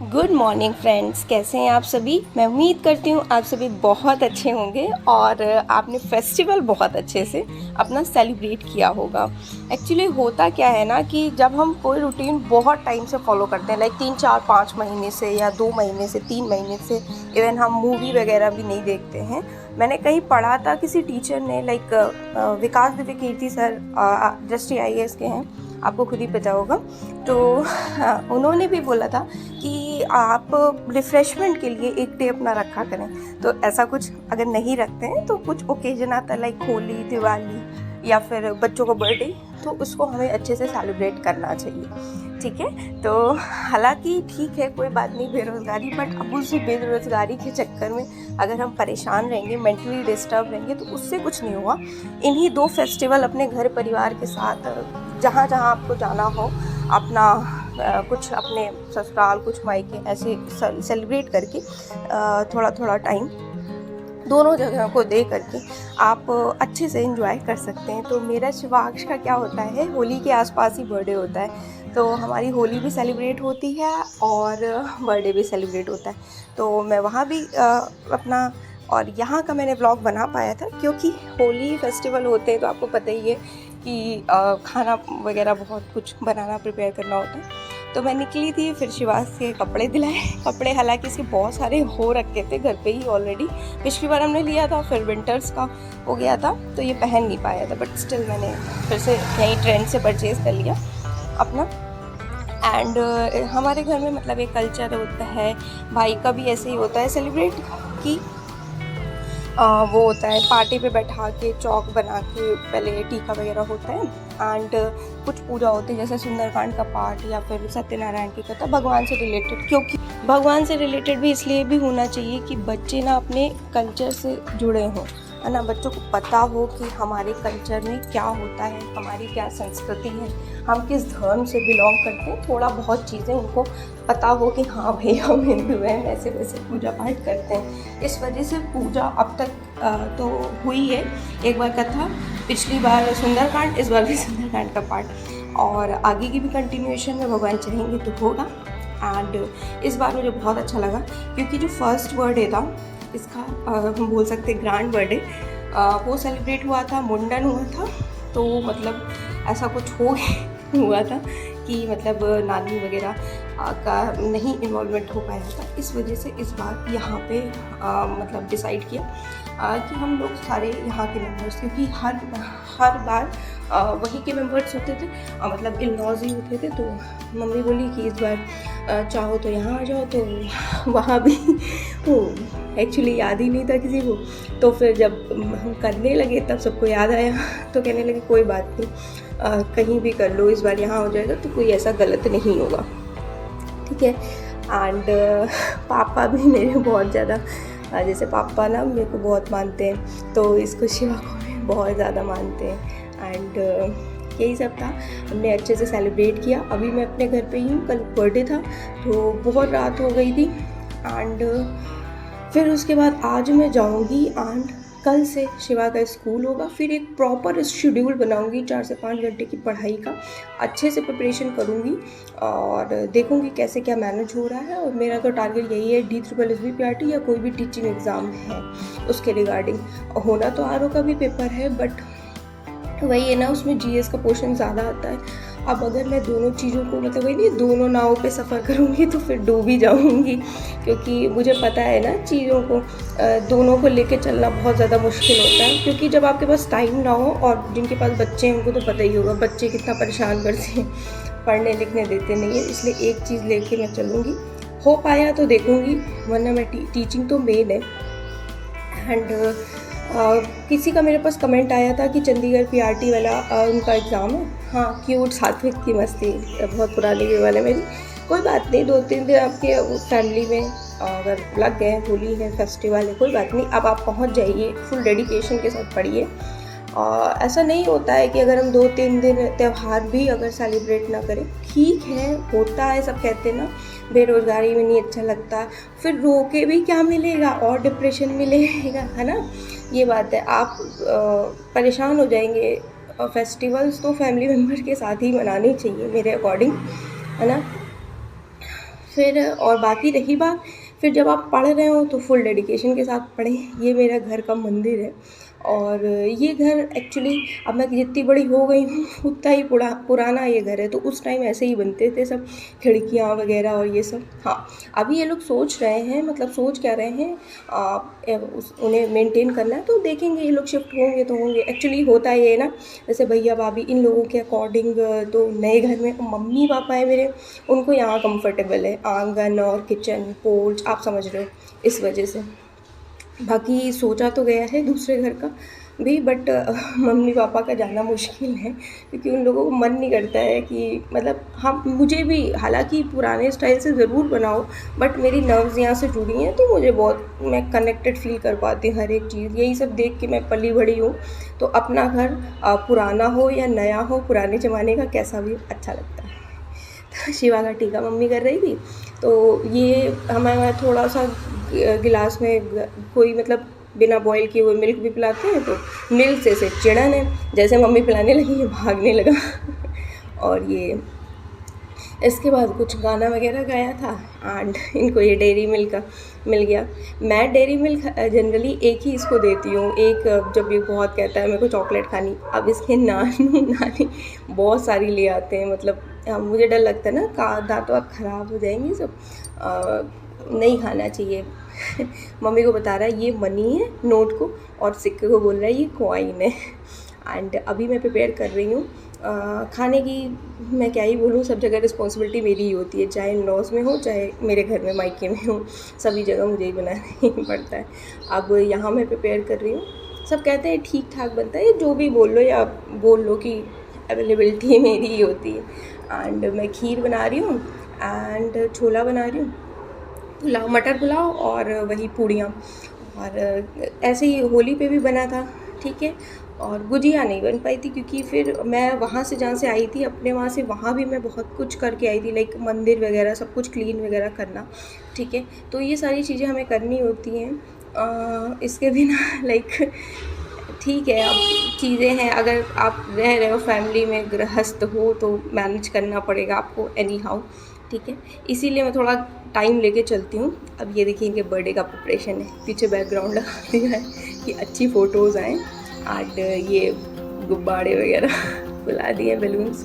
Good morning friends, कैसे हैं आप सभी। मैं उम्मीद करती हूँ आप सभी बहुत अच्छे होंगे और आपने फेस्टिवल बहुत अच्छे से अपना सेलिब्रेट किया होगा। एक्चुअली होता क्या है ना कि जब हम कोई रूटीन बहुत टाइम से फॉलो करते हैं, लाइक 3 4 5 महीने से या 2 महीने से 3 महीने से, इवन हम मूवी वगैरह भी नहीं देखते हैं। मैंने कहीं पढ़ा था, किसी टीचर ने, लाइक विकास दिव्य कीर्ति सर दृष्टि IAS के हैं, आपको खुद ही पता होगा। तो उन्होंने भी बोला था कि आप रिफ़्रेशमेंट के लिए एक डे अपना रखा करें। तो ऐसा कुछ अगर नहीं रखते हैं तो कुछ ओकेजन आता है, लाइक होली, दिवाली या फिर बच्चों का बर्थडे, तो उसको हमें अच्छे से सेलिब्रेट करना चाहिए। ठीक है, तो हालांकि ठीक है, कोई बात नहीं, बेरोज़गारी, बट अब उस बेरोज़गारी के चक्कर में अगर हम परेशान रहेंगे, मेंटली डिस्टर्ब रहेंगे, तो उससे कुछ नहीं हुआ। इन्हीं 2 फेस्टिवल अपने घर परिवार के साथ जहाँ जहाँ आपको जाना हो, अपना कुछ अपने ससुराल, कुछ मायके, ऐसे सेलिब्रेट करके थोड़ा थोड़ा टाइम दोनों जगह को दे करके आप अच्छे से एंजॉय कर सकते हैं। तो मेरा शिवांश का क्या होता है, होली के आसपास ही बर्थडे होता है, तो हमारी होली भी सेलिब्रेट होती है और बर्थडे भी सेलिब्रेट होता है। तो मैं वहाँ भी अपना, और यहाँ का मैंने व्लॉग बना पाया था क्योंकि होली फेस्टिवल होते हैं तो आपको पता ही है कि खाना वगैरह बहुत कुछ बनाना, प्रिपेयर करना होता है। तो मैं निकली थी, फिर शिवास के कपड़े दिलाए। कपड़े हालांकि इसके बहुत सारे हो रखे थे घर पे ही ऑलरेडी, पिछली बार हमने लिया था, फिर विंटर्स का हो गया था तो ये पहन नहीं पाया था, बट स्टिल मैंने फिर से यहीं ट्रेंड से परचेज़ कर लिया अपना। एंड हमारे घर में मतलब एक कल्चर होता है, भाई का भी ऐसे ही होता है सेलिब्रेट, कि वो होता है पार्टी पे बैठा के चौक बना के पहले टीका वगैरह होता है, एंड कुछ पूजा होती है जैसे सुंदरकांड का पाठ या फिर सत्यनारायण की कथा, भगवान से रिलेटेड। क्योंकि भगवान से रिलेटेड भी इसलिए भी होना चाहिए कि बच्चे ना अपने कल्चर से जुड़े हों, है ना, बच्चों को पता हो कि हमारे कल्चर में क्या होता है, हमारी क्या संस्कृति है, हम किस धर्म से बिलोंग करते हैं, थोड़ा बहुत चीज़ें उनको पता हो कि हाँ भाई हम हिंदू हैं, वैसे वैसे पूजा पाठ करते हैं। इस वजह से पूजा अब तक तो हुई है, एक बार कथा, पिछली बार सुंदरकांड, इस बार भी सुंदरकांड का पाठ, और आगे की भी कंटिन्यूएशन में भगवान चाहेंगे तो होगा। एंड इस बार मुझे बहुत अच्छा लगा क्योंकि जो फर्स्ट बर्थडे था इसका, हम बोल सकते ग्रैंड बर्थडे, वो सेलिब्रेट हुआ था, मुंडन हुआ था, तो मतलब ऐसा कुछ हुआ था कि मतलब नानी वगैरह का नहीं इन्वॉल्वमेंट हो पाया था। इस वजह से इस बार यहाँ पे मतलब डिसाइड किया कि हम लोग सारे यहाँ के मेंबर्स, क्योंकि हर बार वहीं के मेंबर्स होते थे, मतलब इन लॉज ही होते थे, तो मम्मी बोली कि इस बार चाहो तो यहाँ आ जाओ, तो वहाँ भी एक्चुअली याद ही नहीं था किसी को। तो फिर जब हम करने लगे तब सबको याद आया, तो कहने लगे कोई बात नहीं, कहीं भी कर लो, इस बार यहाँ हो जाएगा तो कोई ऐसा गलत नहीं होगा, ठीक है। एंड पापा भी मेरे बहुत ज़्यादा, जैसे पापा ना मेरे को बहुत मानते हैं, तो इसको शिवा को भी बहुत ज़्यादा मानते हैं। एंड यही सब था, हमने अच्छे से सेलिब्रेट किया। अभी मैं अपने घर पे ही हूँ, कल बर्थडे था तो बहुत रात हो गई थी, एंड फिर उसके बाद आज मैं जाऊँगी, एंड कल से शिवा का स्कूल होगा, फिर एक प्रॉपर शेड्यूल बनाऊंगी, 4 से 5 घंटे की पढ़ाई का अच्छे से प्रिपरेशन करूंगी और देखूंगी कैसे क्या मैनेज हो रहा है। और मेरा तो टारगेट यही है, DSSBPRT या कोई भी टीचिंग एग्ज़ाम है उसके रिगार्डिंग। होना तो RO का भी पेपर है, बट वही है ना, उसमें GS का पोर्शन ज़्यादा आता है। अब अगर मैं दोनों चीज़ों को, मतलब वही नहीं, दोनों नावों पे सफ़र करूँगी तो फिर डूब ही जाऊँगी, क्योंकि मुझे पता है ना चीज़ों को, दोनों को लेके चलना बहुत ज़्यादा मुश्किल होता है। क्योंकि जब आपके पास टाइम ना हो, और जिनके पास बच्चे हैं उनको तो पता ही होगा बच्चे कितना परेशान करते हैं, पढ़ने लिखने देते नहीं है, इसलिए एक चीज़ लेके मैं चलूँगी। हो पाया तो देखूँगी, वरना मैं टीचिंग तो मेन है। एंड किसी का मेरे पास कमेंट आया था कि चंडीगढ़ PRT वाला उनका एग्ज़ाम है। हाँ, क्यूट सात्विक की मस्ती, बहुत पुरानी भी वाले मेरी, कोई बात नहीं, 2-3 दिन आपके फैमिली में अगर लग गए, होली है, फेस्टिवल है, कोई बात नहीं, अब आप पहुंच जाइए, फुल डेडिकेशन के साथ पढ़िए। ऐसा नहीं होता है कि अगर हम 2-3 दिन त्यौहार भी अगर सेलिब्रेट ना करें, ठीक है, होता है, सब कहते हैं ना बेरोज़गारी में नहीं अच्छा लगता, फिर रो के भी क्या मिलेगा, और डिप्रेशन मिलेगा, है ना, ये बात है, आप परेशान हो जाएंगे। फेस्टिवल्स तो फैमिली मेम्बर के साथ ही मनाने चाहिए मेरे अकॉर्डिंग, है ना। फिर और बाकी रही बात, फिर जब आप पढ़ रहे हो तो फुल डेडिकेशन के साथ पढ़ें। ये मेरा घर का मंदिर है और ये घर एक्चुअली अब मैं जितनी बड़ी हो गई हूँ उतना ही पुराना ये घर है। तो उस टाइम ऐसे ही बनते थे सब, खिड़कियाँ वगैरह और ये सब। हाँ, अभी ये लोग सोच रहे हैं, मतलब सोच क्या रहे हैं, उन्हें मेंटेन करना है, तो देखेंगे ये लोग शिफ्ट होंगे तो होंगे। एक्चुअली होता ये है ना, जैसे भैया भाभी इन लोगों के अकॉर्डिंग तो नए घर में मम्मी पापा है मेरे, उनको यहाँ कंफर्टेबल है, आंगन और किचन पोर्च, आप समझ रहे हो, इस वजह से। बाकी सोचा तो गया है दूसरे घर का भी, बट मम्मी पापा का जाना मुश्किल है क्योंकि उन लोगों को मन नहीं करता है कि, मतलब हम, मुझे भी हालांकि पुराने स्टाइल से ज़रूर बनाओ, बट मेरी नर्व्स यहाँ से जुड़ी हैं तो मुझे बहुत, मैं कनेक्टेड फील कर पाती हूँ हर एक चीज़। यही सब देख के मैं पली बड़ी हूँ, तो अपना घर पुराना हो या नया हो, पुराने ज़माने का कैसा भी अच्छा लगता है। तो शिवा का टीका मम्मी कर रही थी, तो ये हमें थोड़ा सा गिलास में कोई, मतलब बिना बॉईल किए हुए मिल्क भी पिलाते हैं, तो मिल्क से चिड़न है, जैसे मम्मी पिलाने लगी ये भागने लगा और ये इसके बाद कुछ गाना वगैरह गाया था एंड इनको ये डेयरी मिल्क का मिल गया। मैं डेयरी मिल्क जनरली एक ही इसको देती हूँ, एक जब ये बहुत कहता है मेरे को चॉकलेट खानी। अब इसके नानू नानी बहुत सारी ले आते हैं, मतलब मुझे डर लगता है ना, दांतों आप ख़राब हो जाएंगे सब, नहीं खाना चाहिए। मम्मी को बता रहा है ये मनी है नोट को, और सिक्के को बोल रहा है ये कॉइन है। एंड अभी मैं प्रिपेयर कर रही हूँ खाने की। मैं क्या ही बोलूँ, सब जगह रिस्पॉन्सिबिलिटी मेरी ही होती है, चाहे इन लॉज में हो चाहे मेरे घर में मायके में हो, सभी जगह मुझे ही बनाना ही पड़ता है। अब यहाँ मैं प्रिपेयर कर रही हूँ, सब कहते हैं ठीक ठाक बनता है, जो भी बोल लो या बोल लो कि अवेलेबिलिटी मेरी ही होती है। एंड मैं खीर बना रही हूँ एंड छोला बना रही हूँ, पुलाव, मटर पुलाव और वही पूड़ियाँ। और ऐसे ही होली पे भी बना था, ठीक है। और गुजिया नहीं बन पाई थी क्योंकि फिर मैं वहाँ से, जहाँ से आई थी अपने वहाँ से, वहाँ भी मैं बहुत कुछ करके आई थी, लाइक मंदिर वगैरह सब कुछ क्लीन वगैरह करना, ठीक है। तो ये सारी चीज़ें हमें करनी होती हैं, इसके बिना लाइक ठीक है, अब चीज़ें हैं, अगर आप रह रहे हो फैमिली में, गृहस्थ हो, तो मैनेज करना पड़ेगा आपको एनी हाउ, ठीक है। इसीलिए मैं थोड़ा टाइम लेके चलती हूँ। अब ये देखिए इनके बर्थडे का प्रिपरेशन है, पीछे बैकग्राउंड लगा दिया है कि अच्छी फ़ोटोज़ आएँ। एंड ये गुब्बारे वगैरह फुला दिए, बैलून्स।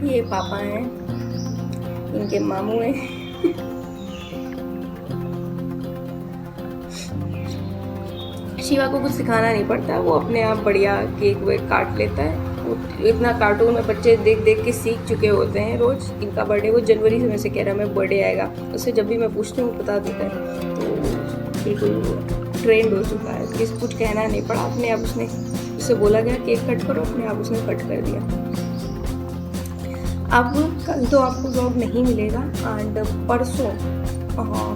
ये पापा हैं, इनके मामू हैं। शिवा को कुछ सिखाना नहीं पड़ता, वो अपने आप बढ़िया केक वेक काट लेता है। इतना कार्टून में बच्चे देख देख के सीख चुके होते हैं रोज़। इनका बर्थडे वो जनवरी से मैं से कह रहा है मैं बर्थडे आएगा, उससे जब भी मैं पूछती हूँ बता देता है, तो बिल्कुल ट्रेंड हो चुका है, किसी कुछ कहना नहीं पड़ा, अपने आप उसने, उससे बोला गया केक कट करो, अपने आप उसने कट कर दिया। अब कल तो आपको व्लॉग नहीं मिलेगा एंड परसों,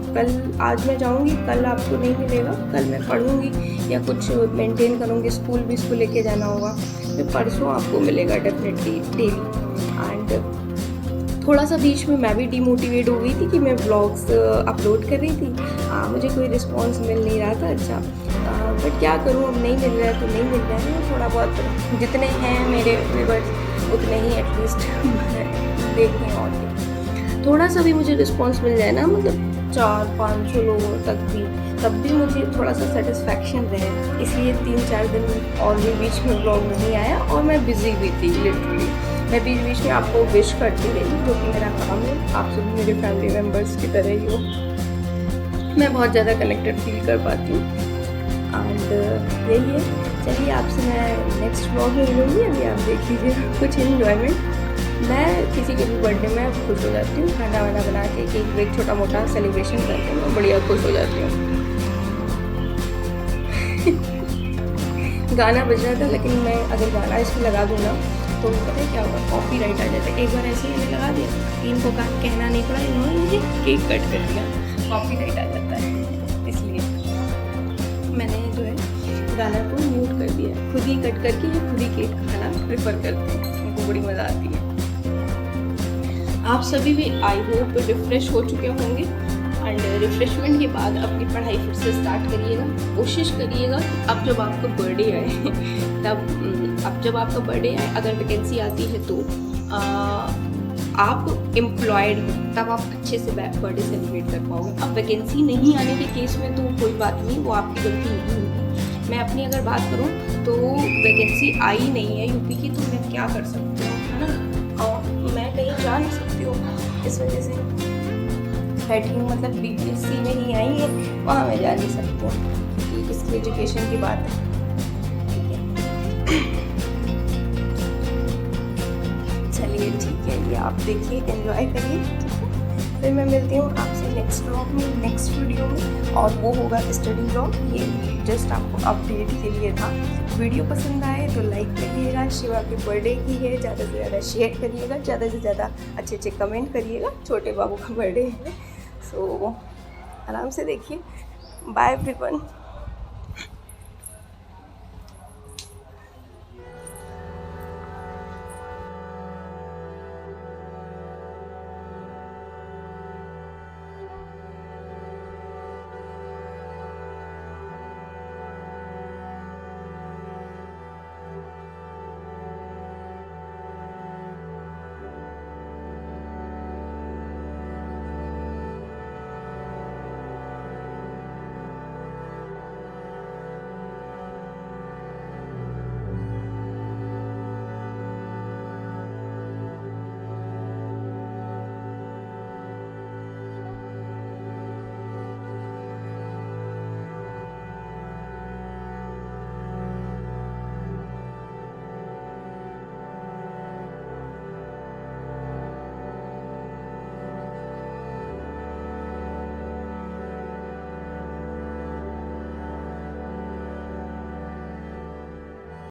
कल, आज मैं जाऊंगी, कल आपको नहीं मिलेगा। कल मैं पढ़ूंगी या कुछ मेंटेन करूंगी, स्कूल भी इसको लेके जाना होगा, फिर परसों आपको मिलेगा डेफिनेटली डेली। एंड थोड़ा सा बीच में मैं भी डिमोटिवेट हो गई थी कि मैं व्लॉग्स अपलोड कर रही थी, मुझे कोई रिस्पॉन्स मिल नहीं रहा था अच्छा, बट क्या करूँ, अब नहीं मिल रहा है तो नहीं मिल रहा है। थोड़ा बहुत जितने हैं मेरे व्यूअर्स उतने ही एटलीस्ट देखें, और क्या, थोड़ा सा भी मुझे रिस्पॉन्स मिल जाए ना, मतलब 400-500 लोगों तक भी, तब भी मुझे थोड़ा सा सेटिस्फैक्शन रहे। इसलिए 3-4 दिन और भी बीच में व्लॉग नहीं आया, और मैं बिज़ी भी थी लिटरली। मैं बीच बीच में आपको विश करती रही, जो कि मेरा काम है, आप सभी मेरे फैमिली मेम्बर्स की तरह ही हो, मैं बहुत ज़्यादा कनेक्टेड फील कर पाती हूँ। एंड यही है, चलिए आपसे मैं नेक्स्ट व्लॉग में मिलूँगी। अभी आप देख लीजिए कुछ इन्जॉयमेंट। मैं किसी के भी बर्थडे में खुश हो जाती हूँ, खाना वाना बना के केक वेक छोटा मोटा सेलिब्रेशन करके मैं बढ़िया खुश हो जाती हूँ। गाना बज रहा था, लेकिन मैं अगर गाना इसमें लगा दूँ ना तो पता है क्या होगा, कॉपीराइट आ जाता है। एक बार ऐसे ही मैंने लगा दिया, इनको कहना नहीं पड़ा, इन्होंने मुझे केक कट कर दिया, कॉपीराइट आ जाता है। इसलिए मैंने जो है गाना को म्यूट कर दिया, खुद ही कट करके ये खुद ही केक खाना प्रेफर करते हैं, उनको बड़ी मज़ा आती है। आप सभी भी आई होप रिफ्रेश हो चुके होंगे एंड रिफ्रेशमेंट के बाद अपनी पढ़ाई फिर से स्टार्ट करिएगा। कोशिश करिएगा अब जब आपका बर्थडे आए तब अब जब आपका बर्थडे आए अगर वैकेंसी आती है तो आप एम्प्लॉयड हो तब आप अच्छे से बर्थडे सेलिब्रेट कर पाओगे। अब वैकेंसी नहीं आने के केस में तो कोई बात नहीं, वो आपकी गलती नहीं होगी। मैं अपनी अगर बात करूँ तो वैकेंसी आई नहीं है यूपी की, तो मैं क्या कर सकती हूँ, है ना। और मैं कहीं जा नहीं सकती हूँ, इस वजह से बैठी हूँ। मतलब बीपीएससी में ही आई है, वहाँ मैं जा नहीं सकती हूँ क्योंकि इसकी एजुकेशन की बात है। चलिए ठीक है, ये आप देखिए, एंजॉय करिए, ठीक है। फिर मैं मिलती हूँ आपसे नेक्स्ट व्लॉग में, नेक्स्ट वीडियो में, और वो होगा स्टडी व्लॉग। ये जस्ट आपको अपडेट के लिए था। वीडियो पसंद आए तो लाइक करिएगा। शिवा के बर्थडे की है, ज़्यादा से ज़्यादा शेयर करिएगा, ज़्यादा से ज़्यादा अच्छे अच्छे कमेंट करिएगा। छोटे बाबू का बर्थडे है, सो आराम से देखिए। Bye everyone.